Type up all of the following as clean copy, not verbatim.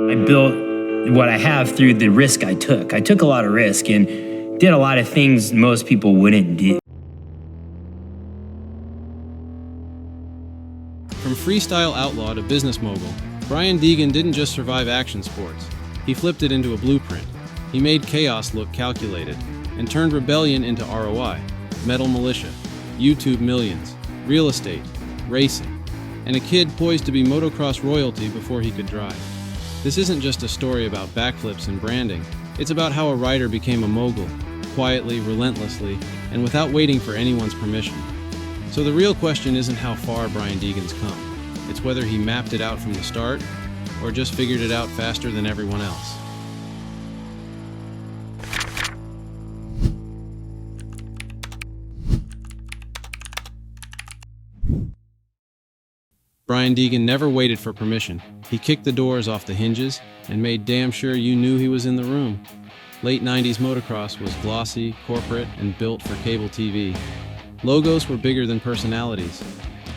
I built what I have through the risk I took. I took a lot of risk and did a lot of things most people wouldn't do. From freestyle outlaw to business mogul, Brian Deegan didn't just survive action sports. He flipped it into a blueprint. He made chaos look calculated and turned rebellion into ROI. Metal Mulisha, YouTube millions, real estate, racing, and a kid poised to be motocross royalty before he could drive. This isn't just a story about backflips and branding. It's about how a rider became a mogul, quietly, relentlessly, and without waiting for anyone's permission. So the real question isn't how far Brian Deegan's come. It's whether he mapped it out from the start or just figured it out faster than everyone else. Brian Deegan never waited for permission. He kicked the doors off the hinges and made damn sure you knew he was in the room. Late 90s motocross was glossy, corporate, and built for cable TV. Logos were bigger than personalities.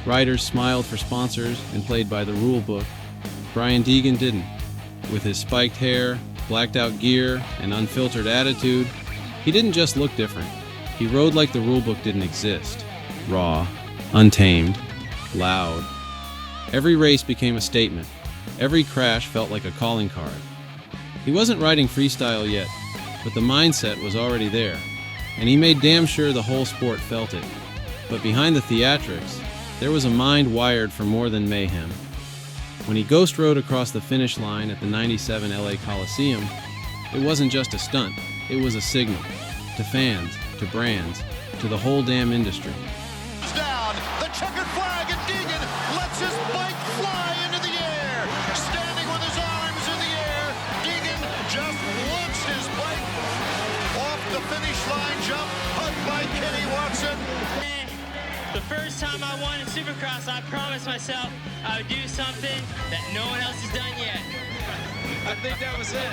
Riders smiled for sponsors and played by the rule book. Brian Deegan didn't. With his spiked hair, blacked out gear, and unfiltered attitude, he didn't just look different. He rode like the rulebook didn't exist. Raw, untamed, loud. Every race became a statement. Every crash felt like a calling card. He wasn't riding freestyle yet, but the mindset was already there, and he made damn sure the whole sport felt it. But behind the theatrics, there was a mind wired for more than mayhem. When he ghost rode across the finish line at the '97 LA Coliseum, it wasn't just a stunt, it was a signal. To fans, to brands, to the whole damn industry. Down, the checkered flag, and Deegan lets his bike fly into the air. Standing with his arms in the air, Deegan just launches his bike off the finish line jump, hugged by Kenny Watson. The first time I won in Supercross, I promised myself I would do something that no one else has done yet. I think that was it.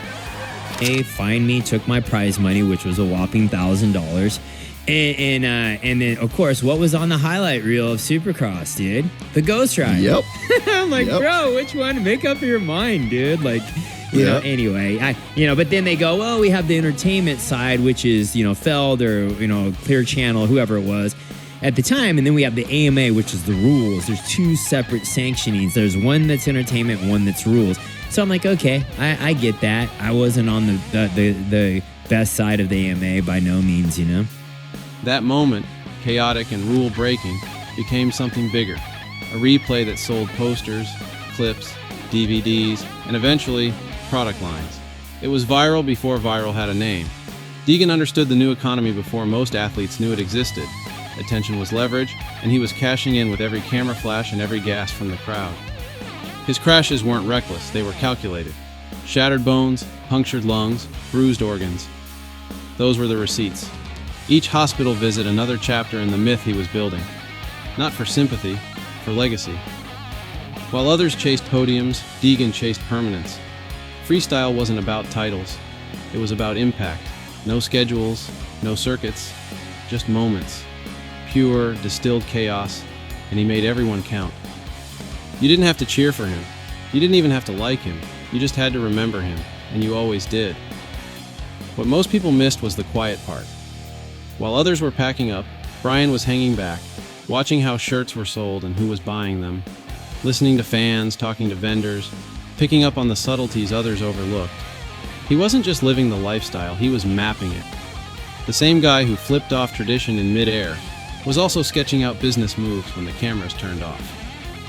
They fined me, took my prize money, which was a whopping $1,000. And then, of course, what was on the highlight reel of Supercross, dude? The Ghost Ride. Yep. I'm like, bro, which one? Make up your mind, dude. Like, you know, anyway, but then they go, well, we have the entertainment side, which is, Feld or, Clear Channel, whoever it was at the time. And then we have the AMA, which is the rules. There's two separate sanctionings. There's one that's entertainment, one that's rules. So I'm like, okay, I get that. I wasn't on the best side of the AMA by no means, That moment, chaotic and rule-breaking, became something bigger. A replay that sold posters, clips, DVDs, and eventually, product lines. It was viral before viral had a name. Deegan understood the new economy before most athletes knew it existed. Attention was leverage, and he was cashing in with every camera flash and every gasp from the crowd. His crashes weren't reckless, they were calculated. Shattered bones, punctured lungs, bruised organs. Those were the receipts. Each hospital visit another chapter in the myth he was building. Not for sympathy, for legacy. While others chased podiums, Deegan chased permanence. Freestyle wasn't about titles. It was about impact. No schedules, no circuits, just moments. Pure, distilled chaos, and he made everyone count. You didn't have to cheer for him. You didn't even have to like him. You just had to remember him, and you always did. What most people missed was the quiet part. While others were packing up, Brian was hanging back, watching how shirts were sold and who was buying them, listening to fans, talking to vendors, picking up on the subtleties others overlooked. He wasn't just living the lifestyle, he was mapping it. The same guy who flipped off tradition in mid-air was also sketching out business moves when the cameras turned off.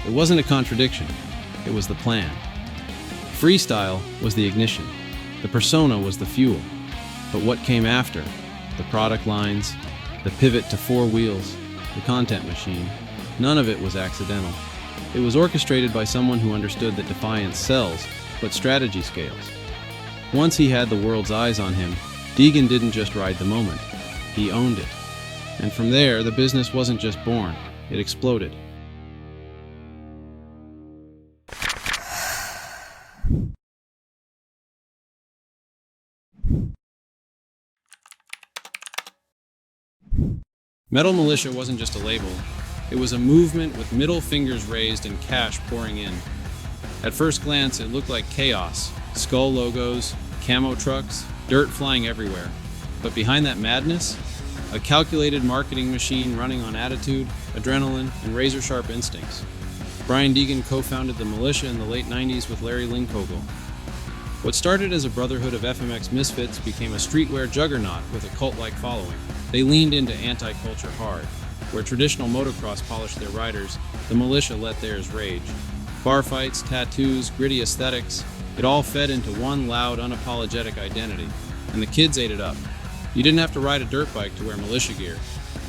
It wasn't a contradiction, it was the plan. Freestyle was the ignition. The persona was the fuel. But what came after? The product lines, the pivot to 4 wheels, the content machine, none of it was accidental. It was orchestrated by someone who understood that defiance sells, but strategy scales. Once he had the world's eyes on him, Deegan didn't just ride the moment, he owned it. And from there, the business wasn't just born, it exploded. Metal Mulisha wasn't just a label, it was a movement with middle fingers raised and cash pouring in. At first glance, it looked like chaos, Skull logos, camo trucks, dirt flying everywhere. But behind that madness, a calculated marketing machine running on attitude, adrenaline, and razor-sharp instincts. Brian Deegan co-founded the Mulisha in the late 90s with Larry Linkogel. What started as a brotherhood of FMX misfits became a streetwear juggernaut with a cult-like following. They leaned into anti-culture hard. Where traditional motocross polished their riders, the Mulisha let theirs rage. Bar fights, tattoos, gritty aesthetics, it all fed into one loud, unapologetic identity, and the kids ate it up. You didn't have to ride a dirt bike to wear Mulisha gear.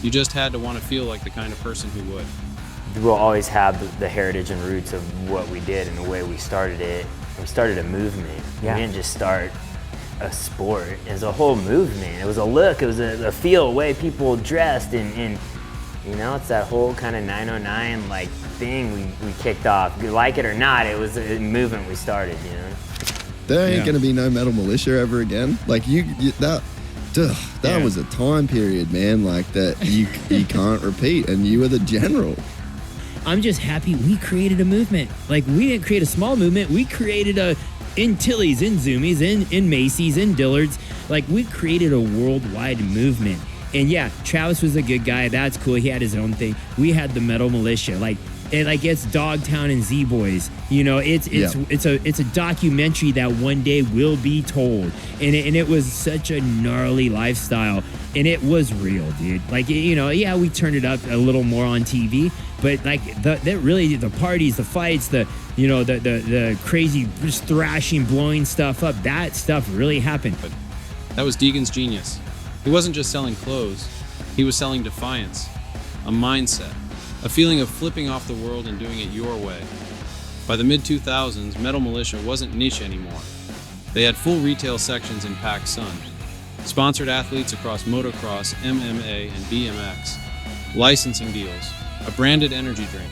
You just had to want to feel like the kind of person who would. We'll always have the heritage and roots of what we did and the way we started it. We started a movement. Yeah. We didn't just start a sport. It was a whole movement. It was a look. It was a feel, a way people dressed, and you know, it's that whole kind of 909 like thing we kicked off. You like it or not, it was a movement we started. You know. There ain't gonna be no metal militia ever again. Like that was a time period, man. Like that you can't repeat, and you were the general. I'm just happy we created a movement. Like, we didn't create a small movement. We created in Tilly's, in Zoomies, in Macy's, in Dillard's. Like, we created a worldwide movement. And yeah, Travis was a good guy. That's cool. He had his own thing. We had the Metal Militia. It's Dogtown and Z-Boys. You know, it's a documentary that one day will be told. And it was such a gnarly lifestyle. And it was real, dude. Like, you know, yeah, we turned it up a little more on TV, but like the parties, the fights, the crazy just thrashing, blowing stuff up, that stuff really happened. But that was Deegan's genius. He wasn't just selling clothes, he was selling defiance, a mindset, a feeling of flipping off the world and doing it your way. By the mid-2000s, Metal Militia wasn't niche anymore. They had full retail sections in Pac Sun, sponsored athletes across motocross, MMA, and BMX, licensing deals, a branded energy drink.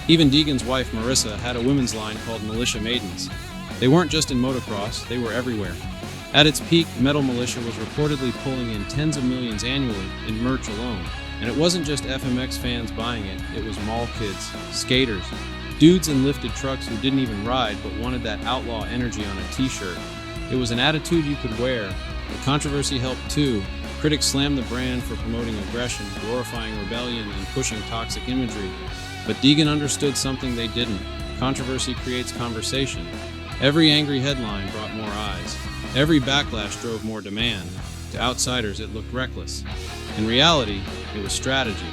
Even Deegan's wife, Marissa, had a women's line called Mulisha Maidens. They weren't just in motocross, they were everywhere. At its peak, Metal Mulisha was reportedly pulling in tens of millions annually in merch alone. And it wasn't just FMX fans buying it, it was mall kids, skaters, dudes in lifted trucks who didn't even ride but wanted that outlaw energy on a t-shirt. It was an attitude you could wear. The controversy helped too. Critics slammed the brand for promoting aggression, glorifying rebellion, and pushing toxic imagery. But Deegan understood something they didn't. Controversy creates conversation. Every angry headline brought more eyes. Every backlash drove more demand. To outsiders, it looked reckless. In reality, it was strategy.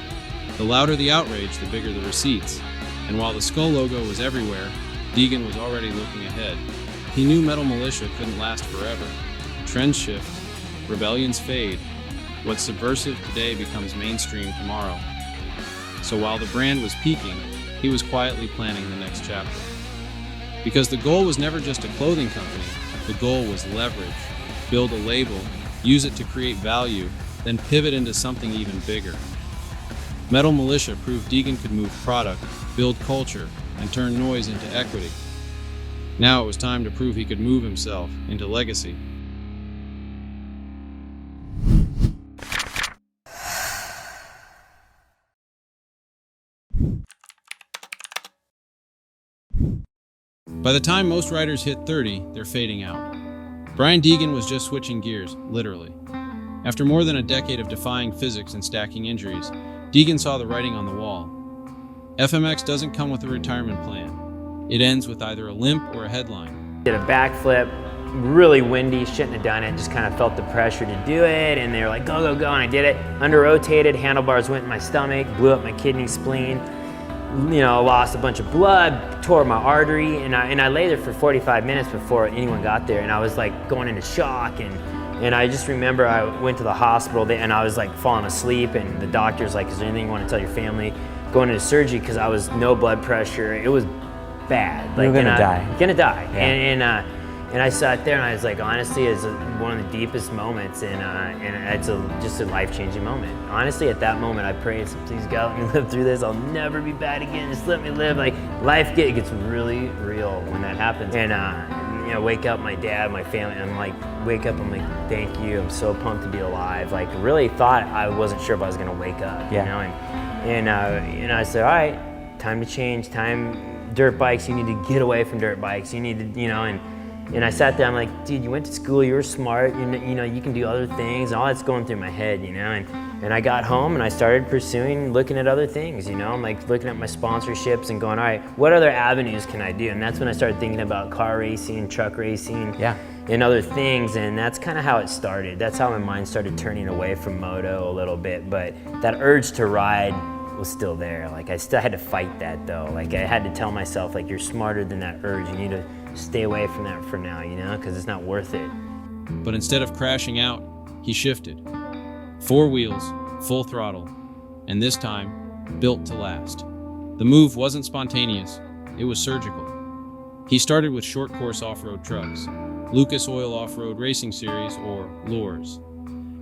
The louder the outrage, the bigger the receipts. And while the skull logo was everywhere, Deegan was already looking ahead. He knew Metal Militia couldn't last forever. Trends shift, rebellions fade. What's subversive today becomes mainstream tomorrow. So while the brand was peaking, he was quietly planning the next chapter. Because the goal was never just a clothing company, the goal was leverage. Build a label, use it to create value, then pivot into something even bigger. Metal Militia proved Deegan could move product, build culture, and turn noise into equity. Now it was time to prove he could move himself into legacy. By the time most riders hit 30, they're fading out. Brian Deegan was just switching gears, literally. After more than a decade of defying physics and stacking injuries, Deegan saw the writing on the wall. FMX doesn't come with a retirement plan. It ends with either a limp or a headline. Did a backflip, really windy, shouldn't have done it, just kind of felt the pressure to do it, and they were like, go, go, go, and I did it. Under-rotated, handlebars went in my stomach, blew up my kidney, spleen, you know, lost a bunch of blood, tore my artery, and I lay there for 45 minutes before anyone got there, and I was like going into shock, and I just remember I went to the hospital and I was like falling asleep, and the doctor's like, is there anything you want to tell your family? Going into surgery because I was no blood pressure. It was bad. Like, you're gonna die. Gonna die. Yeah. And I sat there and I was like, honestly, it's one of the deepest moments, and it's just a life-changing moment. Honestly, at that moment, I prayed, so please God, let me live through this. I'll never be bad again. Just let me live. Like, life gets really real when that happens. And you know, wake up, my dad, my family. I'm like, wake up. I'm like, thank you. I'm so pumped to be alive. Like, really thought I wasn't sure if I was gonna wake up. Yeah. You know, and I said, all right, time to change. Time. Dirt bikes. You need to get away from dirt bikes. You need to, you know, And I sat there, I'm like, dude, you went to school, you were smart, you know, you can do other things, and all that's going through my head, you know? And I got home and I started looking at other things, you know? I'm like looking at my sponsorships and going, all right, what other avenues can I do? And that's when I started thinking about car racing, truck racing, and other things, and that's kind of how it started. That's how my mind started turning away from moto a little bit, but that urge to ride was still there. Like, I still had to fight that though. Like, I had to tell myself, like, you're smarter than that urge. You need to stay away from that for now, you know, because it's not worth it. But instead of crashing out, he shifted. 4 wheels, full throttle, and this time, built to last. The move wasn't spontaneous, it was surgical. He started with short course off-road trucks, Lucas Oil Off-Road Racing Series, or LORS.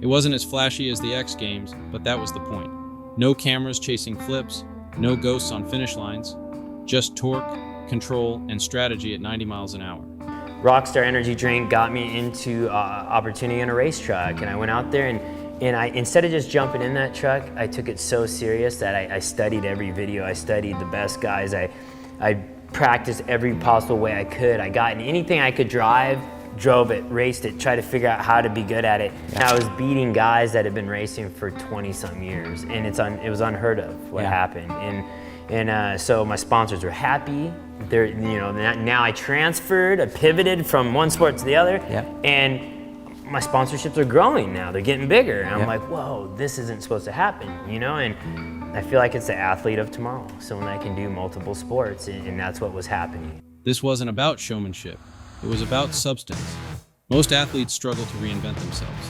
It wasn't as flashy as the X Games, but that was the point. No cameras chasing flips, no ghosts on finish lines, just torque, control, and strategy at 90 miles an hour. Rockstar Energy Drink got me into opportunity on a racetrack, and I went out there and I, instead of just jumping in that truck, I took it so serious that I studied every video. I studied the best guys. I practiced every possible way I could. I got in anything I could drive, drove it, raced it, tried to figure out how to be good at it. And I was beating guys that had been racing for 20-some years, and it was unheard of what happened. And so my sponsors were happy. They're, you know, now I transferred, I pivoted from one sport to the other, and my sponsorships are growing now. They're getting bigger. And I'm like, whoa, this isn't supposed to happen, you know? And I feel like it's the athlete of tomorrow, someone that can do multiple sports, and that's what was happening. This wasn't about showmanship. It was about substance. Most athletes struggle to reinvent themselves.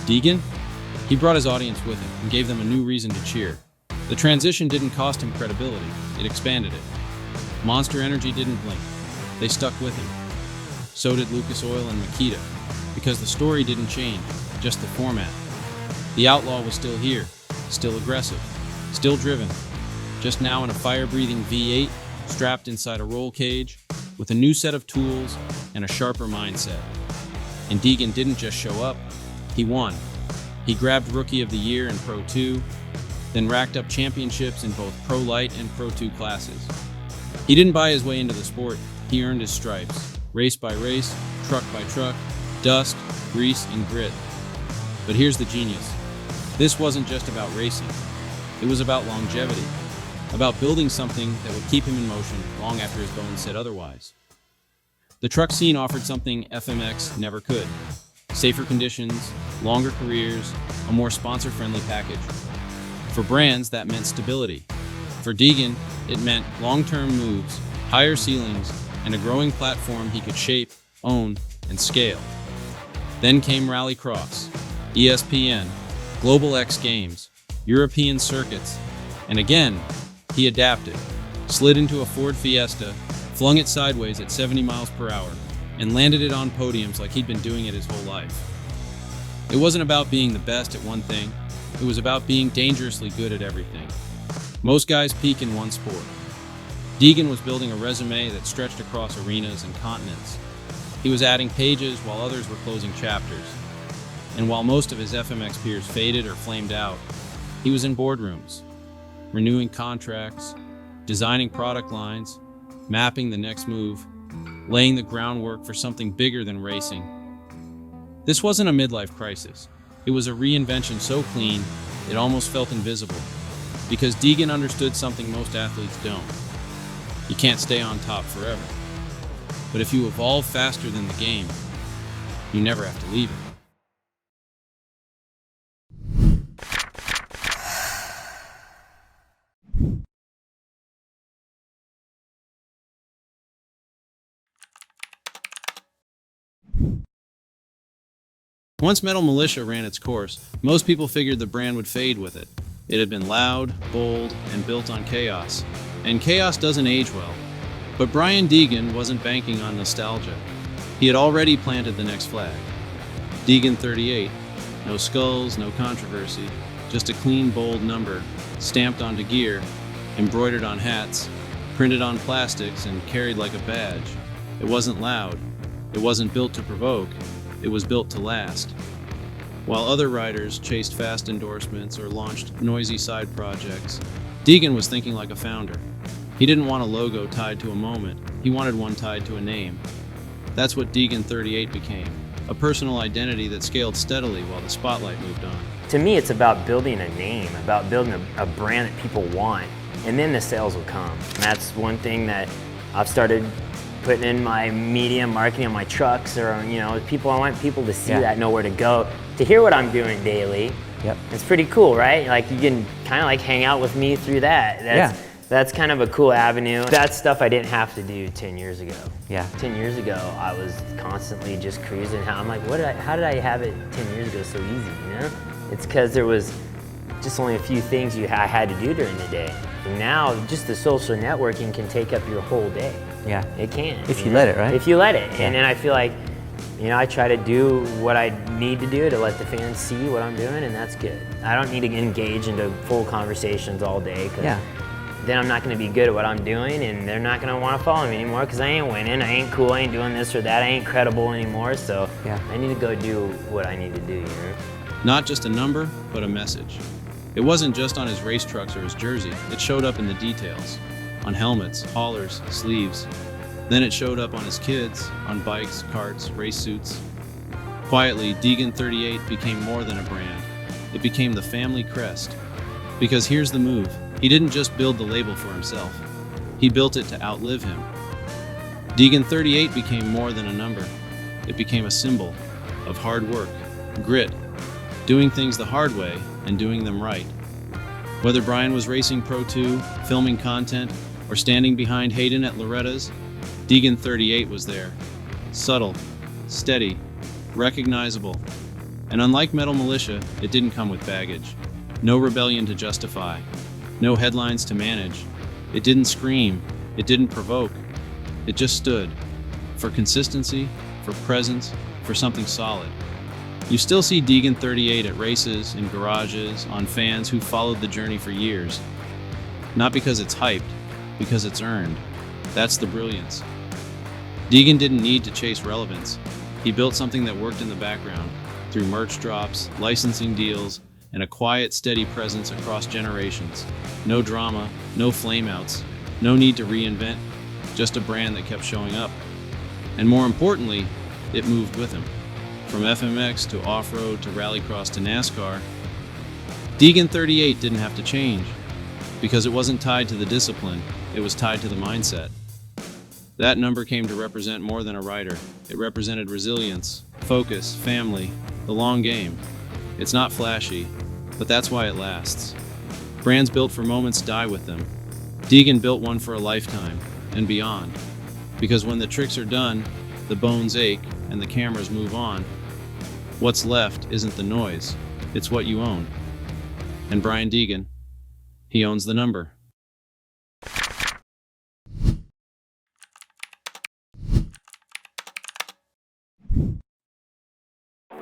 Deegan? He brought his audience with him and gave them a new reason to cheer. The transition didn't cost him credibility, it expanded it. Monster Energy didn't blink. They stuck with him. So did Lucas Oil and Makita, because the story didn't change, just the format. The outlaw was still here, still aggressive, still driven, just now in a fire-breathing V8 strapped inside a roll cage with a new set of tools and a sharper mindset. And Deegan didn't just show up, he won. He grabbed Rookie of the Year in Pro 2, then racked up championships in both Pro Light and Pro 2 classes. He didn't buy his way into the sport, he earned his stripes, race by race, truck by truck, dust, grease, and grit. But here's the genius. This wasn't just about racing. It was about longevity, about building something that would keep him in motion long after his bones said otherwise. The truck scene offered something FMX never could. Safer conditions, longer careers, a more sponsor-friendly package. For brands, that meant stability. For Deegan, it meant long-term moves, higher ceilings, and a growing platform he could shape, own, and scale. Then came Rallycross, ESPN, Global X Games, European circuits, and again, he adapted, slid into a Ford Fiesta, flung it sideways at 70 miles per hour, and landed it on podiums like he'd been doing it his whole life. It wasn't about being the best at one thing, it was about being dangerously good at everything. Most guys peak in one sport. Deegan was building a resume that stretched across arenas and continents. He was adding pages while others were closing chapters. And while most of his FMX peers faded or flamed out, he was in boardrooms, renewing contracts, designing product lines, mapping the next move, laying the groundwork for something bigger than racing. This wasn't a midlife crisis. It was a reinvention so clean, it almost felt invisible. Because Deegan understood something most athletes don't. You can't stay on top forever. But if you evolve faster than the game, you never have to leave it. Once Metal Mulisha ran its course, most people figured the brand would fade with it. It had been loud, bold, and built on chaos. And chaos doesn't age well. But Brian Deegan wasn't banking on nostalgia. He had already planted the next flag. Deegan 38. No skulls, no controversy. Just a clean, bold number, stamped onto gear, embroidered on hats, printed on plastics, and carried like a badge. It wasn't loud. It wasn't built to provoke. It was built to last. While other riders chased fast endorsements or launched noisy side projects, Deegan was thinking like a founder. He didn't want a logo tied to a moment. He wanted one tied to a name. That's what Deegan 38 became, a personal identity that scaled steadily while the spotlight moved on. To me, it's about building a name, about building a brand that people want, and then the sales will come. And that's one thing that I've started putting in my media marketing on my trucks, or I want people to see that, know where to go, to hear what I'm doing daily. Yep. It's pretty cool, right? Like you can kind of like hang out with me through that. That's kind of a cool avenue. That's stuff I didn't have to do 10 years ago. Yeah. 10 years ago, I was constantly just cruising. I'm like, how did I have it 10 years ago so easy, It's because there was just only a few things I had to do during the day. And now, just the social networking can take up your whole day. Yeah. It can. If you let it, right? If you let it. Yeah. And then I feel like, I try to do what I need to do to let the fans see what I'm doing, and that's good. I don't need to engage into full conversations all day, because then I'm not going to be good at what I'm doing, and they're not going to want to follow me anymore, because I ain't winning, I ain't cool, I ain't doing this or that, I ain't credible anymore, so I need to go do what I need to do, Not just a number, but a message. It wasn't just on his race trucks or his jersey, it showed up in the details. On helmets, haulers, sleeves. Then it showed up on his kids, on bikes, carts, race suits. Quietly, Deegan 38 became more than a brand. It became the family crest. Because here's the move. He didn't just build the label for himself. He built it to outlive him. Deegan 38 became more than a number. It became a symbol of hard work, grit, doing things the hard way and doing them right. Whether Brian was racing Pro 2, filming content, or standing behind Haiden at Loretta's, Deegan 38 was there. Subtle, steady, recognizable. And unlike Metal Mulisha, it didn't come with baggage. No rebellion to justify. No headlines to manage. It didn't scream. It didn't provoke. It just stood. For consistency, for presence, for something solid. You still see Deegan 38 at races, in garages, on fans who followed the journey for years. Not because it's hyped, because it's earned. That's the brilliance. Deegan didn't need to chase relevance. He built something that worked in the background, through merch drops, licensing deals, and a quiet, steady presence across generations. No drama, no flameouts, no need to reinvent, just a brand that kept showing up. And more importantly, it moved with him. From FMX to off-road to rallycross to NASCAR, Deegan 38 didn't have to change, because it wasn't tied to the discipline, it was tied to the mindset. That number came to represent more than a rider. It represented resilience, focus, family, the long game. It's not flashy, but that's why it lasts. Brands built for moments die with them. Deegan built one for a lifetime and beyond. Because when the tricks are done, the bones ache and the cameras move on, what's left isn't the noise, it's what you own. And Brian Deegan, he owns the number.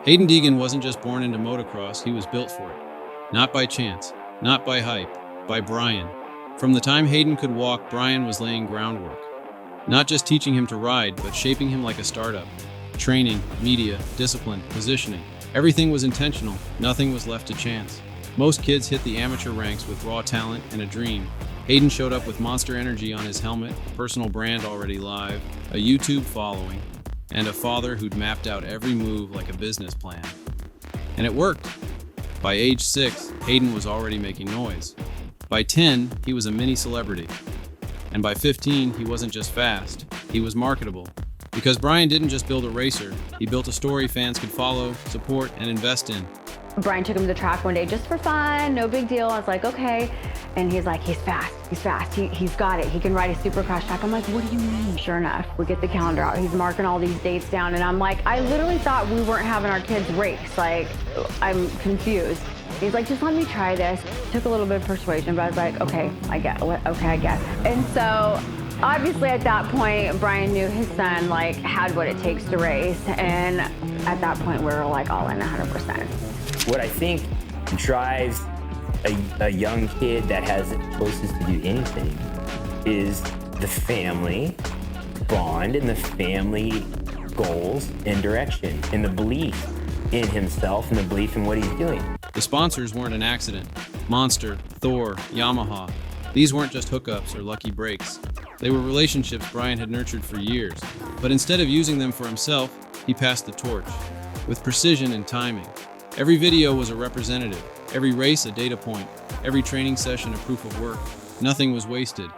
Haiden Deegan wasn't just born into motocross, he was built for it. Not by chance, not by hype, by Brian. From the time Haiden could walk, Brian was laying groundwork. Not just teaching him to ride, but shaping him like a startup. Training, media, discipline, positioning. Everything was intentional, nothing was left to chance. Most kids hit the amateur ranks with raw talent and a dream. Haiden showed up with Monster Energy on his helmet, personal brand already live, a YouTube following, and a father who'd mapped out every move like a business plan. And it worked. By age 6, Haiden was already making noise. By 10, he was a mini celebrity. And by 15, he wasn't just fast, he was marketable. Because Brian didn't just build a racer, he built a story fans could follow, support, and invest in. Brian took him to the track one day just for fun, no big deal. I was like, okay. And he's like, he's fast, he's got it. He can ride a supercross track. I'm like, what do you mean? Sure enough, we get the calendar out. He's marking all these dates down. And I'm like, I literally thought we weren't having our kids race. Like, I'm confused. He's like, just let me try this. Took a little bit of persuasion, but I was like, okay, I guess. And so, obviously at that point, Brian knew his son like had what it takes to race. And at that point, we were like all in 100%. What I think drives a young kid that has choices to do anything is the family bond and the family goals and direction and the belief in himself and the belief in what he's doing. The sponsors weren't an accident. Monster, Thor, Yamaha. These weren't just hookups or lucky breaks. They were relationships Brian had nurtured for years, but instead of using them for himself, he passed the torch, with precision and timing. Every video was a representative, every race a data point, every training session a proof of work. Nothing was wasted.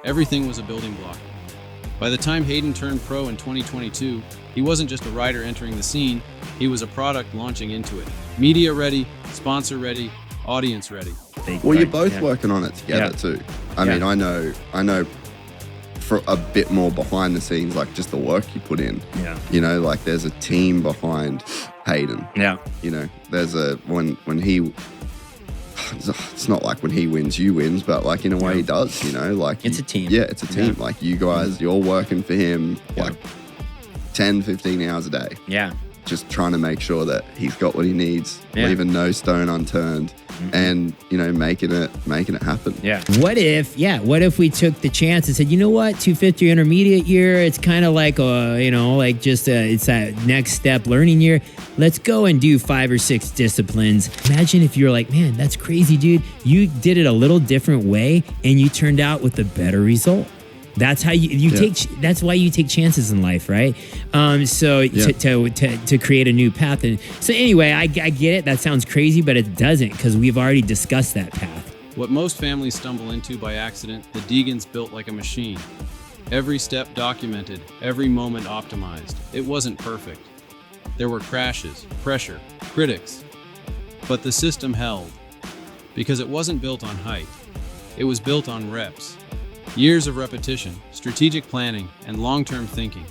Everything was a building block. By the time Haiden turned pro in 2022, he wasn't just a rider entering the scene, he was a product launching into it. Media ready, sponsor ready, audience ready. Well, you're both working on it together too. I mean, I know for a bit more behind the scenes, like just the work you put in. Yeah. You know, like there's a team behind Haiden. Yeah. You know, there's a when he. It's not like when he wins, you wins, but like in a way he does. You know, like it's a team. Yeah, it's a team. Like you guys, you're working for him like 10, 15 hours a day. Yeah. Just trying to make sure that he's got what he needs, leaving no stone unturned, and you know, making it happen. Yeah. What if we took the chance and said, you know what, 250 intermediate year, it's kind of like it's that next step learning year. Let's go and do 5 or 6 disciplines. Imagine if you're like, man, that's crazy, dude. You did it a little different way and you turned out with a better result. That's how you take. That's why you take chances in life, right? To create a new path. And so anyway, I get it. That sounds crazy, but it doesn't, because we've already discussed that path. What most families stumble into by accident, the Deegans built like a machine. Every step documented, every moment optimized. It wasn't perfect. There were crashes, pressure, critics, but the system held, because it wasn't built on height. It was built on reps. Years of repetition, strategic planning, and long-term thinking,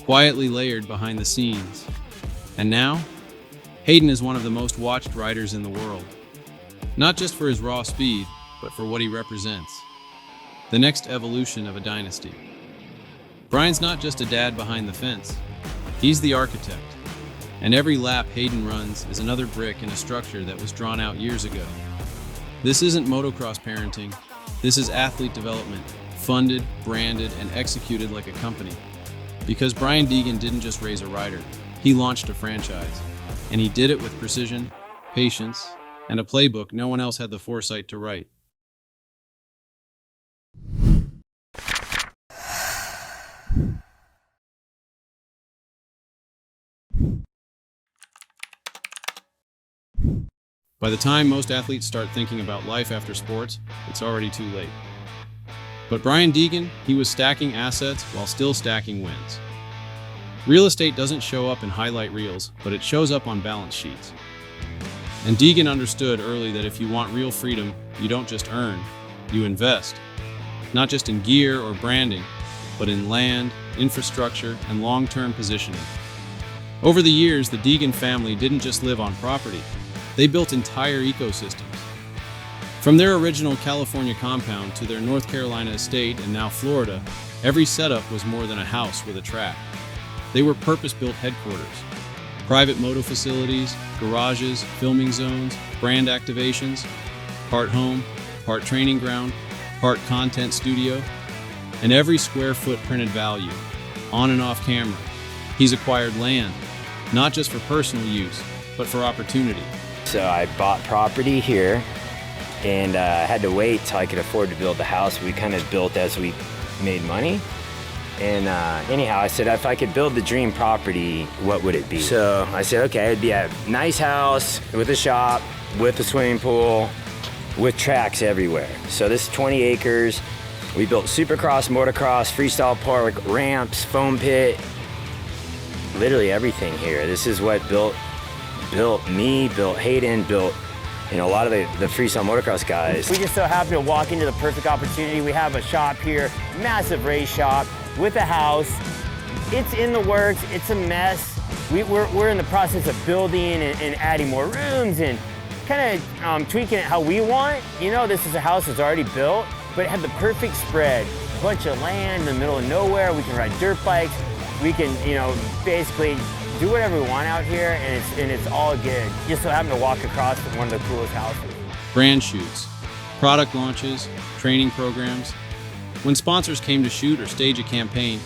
quietly layered behind the scenes. And now, Haiden is one of the most watched riders in the world. Not just for his raw speed, but for what he represents. The next evolution of a dynasty. Brian's not just a dad behind the fence. He's the architect. And every lap Haiden runs is another brick in a structure that was drawn out years ago. This isn't motocross parenting. This is athlete development, funded, branded, and executed like a company. Because Brian Deegan didn't just raise a rider, he launched a franchise. And he did it with precision, patience, and a playbook no one else had the foresight to write. By the time most athletes start thinking about life after sports, it's already too late. But Brian Deegan, he was stacking assets while still stacking wins. Real estate doesn't show up in highlight reels, but it shows up on balance sheets. And Deegan understood early that if you want real freedom, you don't just earn, you invest. Not just in gear or branding, but in land, infrastructure, and long-term positioning. Over the years, the Deegan family didn't just live on property. They built entire ecosystems. From their original California compound to their North Carolina estate and now Florida, every setup was more than a house with a track. They were purpose-built headquarters. Private moto facilities, garages, filming zones, brand activations, part home, part training ground, part content studio, and every square foot printed value, on and off camera. He's acquired land, not just for personal use, but for opportunity. So I bought property here and had to wait till I could afford to build the house. We kind of built as we made money. And anyhow, I said, if I could build the dream property, what would it be? So I said, okay, it'd be a nice house with a shop, with a swimming pool, with tracks everywhere. So this is 20 acres. We built supercross, motocross, freestyle park, ramps, foam pit, literally everything here. This is what built me, built Haiden, built a lot of the freestyle motocross guys. We just so happen to walk into the perfect opportunity. We have a shop here, massive race shop with a house. It's in the works, it's a mess. We're in the process of building and adding more rooms and kind of tweaking it how we want. This is a house that's already built, but it had the perfect spread. A bunch of land in the middle of nowhere. We can ride dirt bikes. We can, basically do whatever we want out here, and it's all good. Just so happen to walk across one of the coolest houses. Brand shoots, product launches, training programs. When sponsors came to shoot or stage a campaign,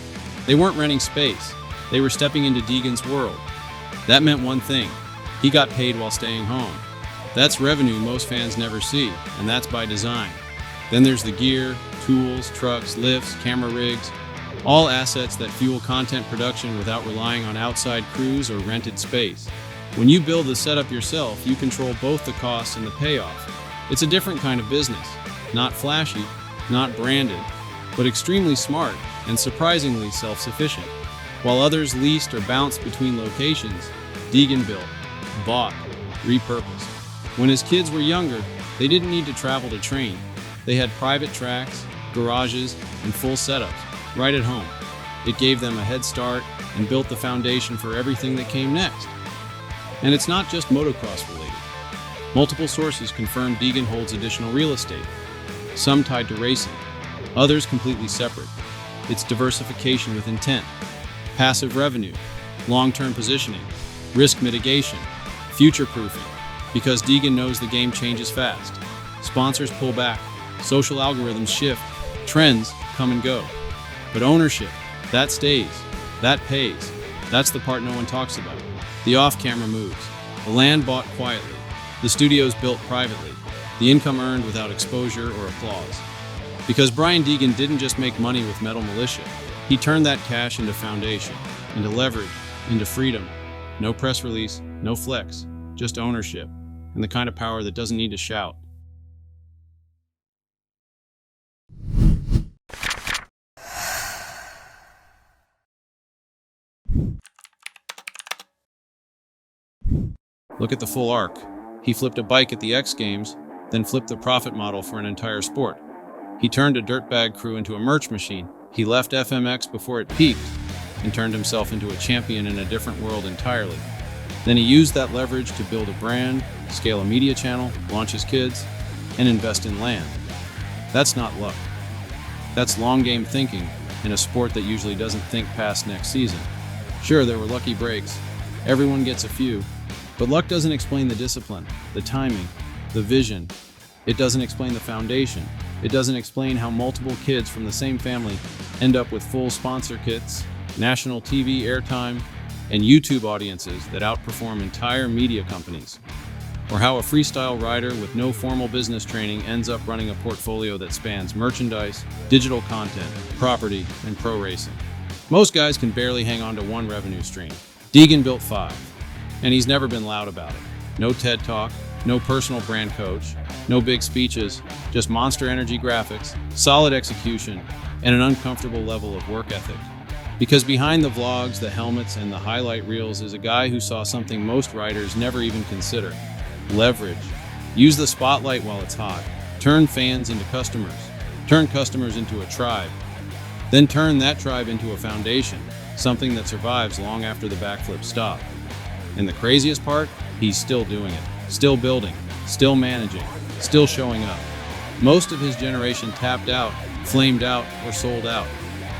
they weren't renting space. They were stepping into Deegan's world. That meant one thing: he got paid while staying home. That's revenue most fans never see, and that's by design. Then there's the gear, tools, trucks, lifts, camera rigs, all assets that fuel content production without relying on outside crews or rented space. When you build the setup yourself, you control both the costs and the payoff. It's a different kind of business, not flashy, not branded, but extremely smart and surprisingly self-sufficient. While others leased or bounced between locations, Deegan built, bought, repurposed. When his kids were younger, they didn't need to travel to train. They had private tracks, garages, and full setups right at home. It gave them a head start and built the foundation for everything that came next. And it's not just motocross related. Multiple sources confirm Deegan holds additional real estate, some tied to racing, others completely separate. It's diversification with intent, passive revenue, long-term positioning, risk mitigation, future-proofing, because Deegan knows the game changes fast. Sponsors pull back, social algorithms shift, trends come and go. But ownership, that stays, that pays. That's the part no one talks about. The off-camera moves, the land bought quietly, the studios built privately, the income earned without exposure or applause. Because Brian Deegan didn't just make money with Metal Mulisha, he turned that cash into foundation, into leverage, into freedom. No press release, no flex, just ownership, and the kind of power that doesn't need to shout. Look at the full arc. He flipped a bike at the X Games, then flipped the profit model for an entire sport. He turned a dirtbag crew into a merch machine. He left FMX before it peaked and turned himself into a champion in a different world entirely. Then he used that leverage to build a brand, scale a media channel, launch his kids, and invest in land. That's not luck. That's long game thinking in a sport that usually doesn't think past next season. Sure, there were lucky breaks. Everyone gets a few. But luck doesn't explain the discipline, the timing, the vision. It doesn't explain the foundation. It doesn't explain how multiple kids from the same family end up with full sponsor kits, national TV airtime, and YouTube audiences that outperform entire media companies. Or how a freestyle rider with no formal business training ends up running a portfolio that spans merchandise, digital content, property, and pro racing. Most guys can barely hang on to one revenue stream. Deegan built 5. And he's never been loud about it. No TED Talk, no personal brand coach, no big speeches, just monster energy graphics, solid execution, and an uncomfortable level of work ethic. Because behind the vlogs, the helmets, and the highlight reels is a guy who saw something most writers never even consider. Leverage. Use the spotlight while it's hot. Turn fans into customers. Turn customers into a tribe. Then turn that tribe into a foundation, something that survives long after the backflips stop. And the craziest part, he's still doing it, still building, still managing, still showing up. Most of his generation tapped out, flamed out, or sold out.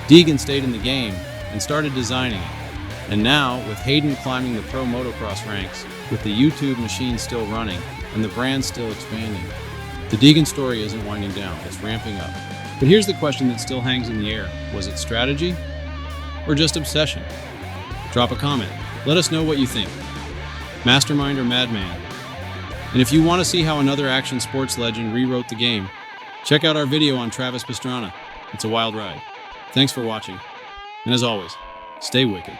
Deegan stayed in the game and started designing it. And now, with Haiden climbing the pro motocross ranks, with the YouTube machine still running, and the brand still expanding, the Deegan story isn't winding down, it's ramping up. But here's the question that still hangs in the air. Was it strategy or just obsession? Drop a comment. Let us know what you think. Mastermind or madman? And if you want to see how another action sports legend rewrote the game, check out our video on Travis Pastrana. It's a wild ride. Thanks for watching. And as always, stay wicked.